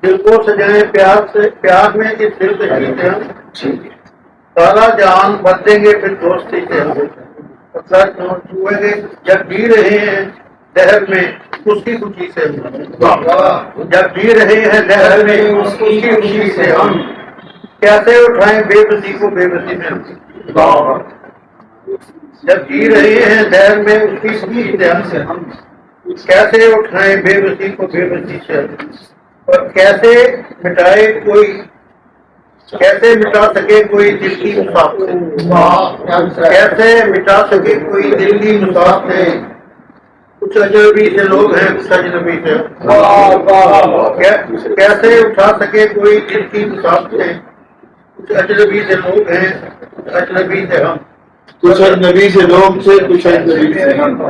دل کو سجائے پیار میں اس دل سے جیتے ہم سارا جہان بدلیں گے پھر دوستی سے ہم چھوئیں گے جب جی رہے ہیں لہر میں اس کی خوشی سے ہم جب جی رہے ہیں لہر میں اس کی خوشی سے ہم کیسے اٹھائیں بے بسی کو بے بسی میں ہم جب جی رہے ہیں لہر میں اس کی خوشی سے ہم کیسے اٹھائیں بے بسی کو بے بسی سے اور کیسے مٹا سکے کوئی دل کی مسافت کیسے مٹا سکے کوئی دل کی مسافت کچھ اجنبی سے لوگ ہیں کچھ اجنبی سے کیسے اٹھا سکے کوئی دل کی مسافت کچھ اجنبی سے لوگ ہیں کچھ اجنبی سے ہم کچھ اجنبی سے لوگ سے کچھ اجنبی سے ہم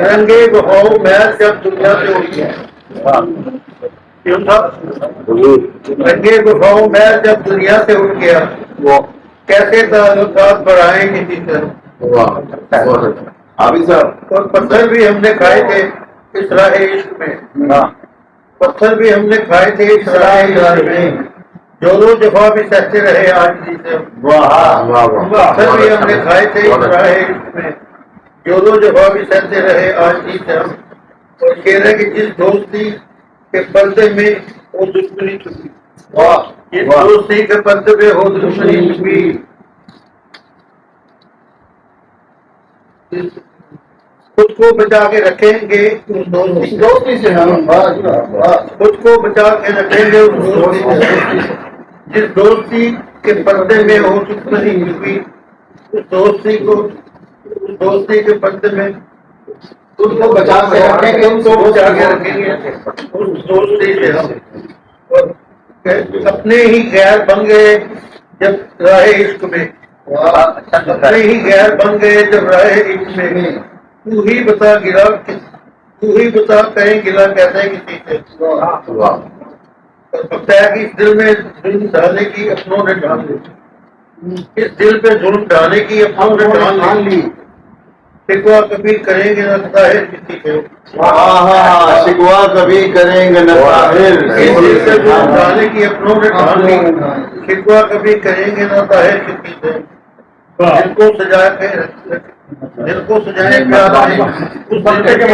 رنگے بہاؤ محض جب دنیا سے اٹھ گیا رنگے بہاؤ محض جب دنیا سے اٹھ گیا کیسے تعلقات بڑھائیں کسی طرح اور پتھر بھی ہم نے کھائے تھے اس راہ عشق میں پتھر بھی ہم نے کھائے تھے اس راہ عشق میں جو جفا بھی سہتے رہے آج جی سے پتھر بھی ہم نے کھائے تھے اس راہ عشق میں جو جفا بھی سہتے رہے آج جی سے ہم اور کہہ رہے کہ جس دوستی کے پردے میں وہ دشمنی چھپی جس دوستی کے پردے میں ہو دشمنی چھپی خود کو بچا کے رکھیں گے اس دوستی سے ہم خود کو بچا کے رکھیں گے اس دوستی سے جس دوستی کے پردے میں ہو دشمنی چھپی اس دوستی کے پردے میں خود کو بچا کے رکھیں گے اس دوستی سے ہم اپنے ہی غیر بن گئے جب راہ عشق میں اپنے ہی غیر بن گئے جب راہ عشق میں تو ہی بتا کہیں گلا کیسے کسی سے پتا ہے کہ اس دل میں ظلم ڈالنے کی اپنوں نے ڈال لی اس دل پہ ظلم ڈالنے کی اپنوں نے ڈال لی شکوا کبھی کریں گے نہ ظاہر کسی سے شکوا کبھی کریں گے نہ ظاہر اس دل پہ ظلم ڈالنے کی اپنوں نے ڈال لی شکوا کبھی کریں گے نہ ظاہر کسی سے دل کو سجا کے دل کو سجائے پیار اس بندے کے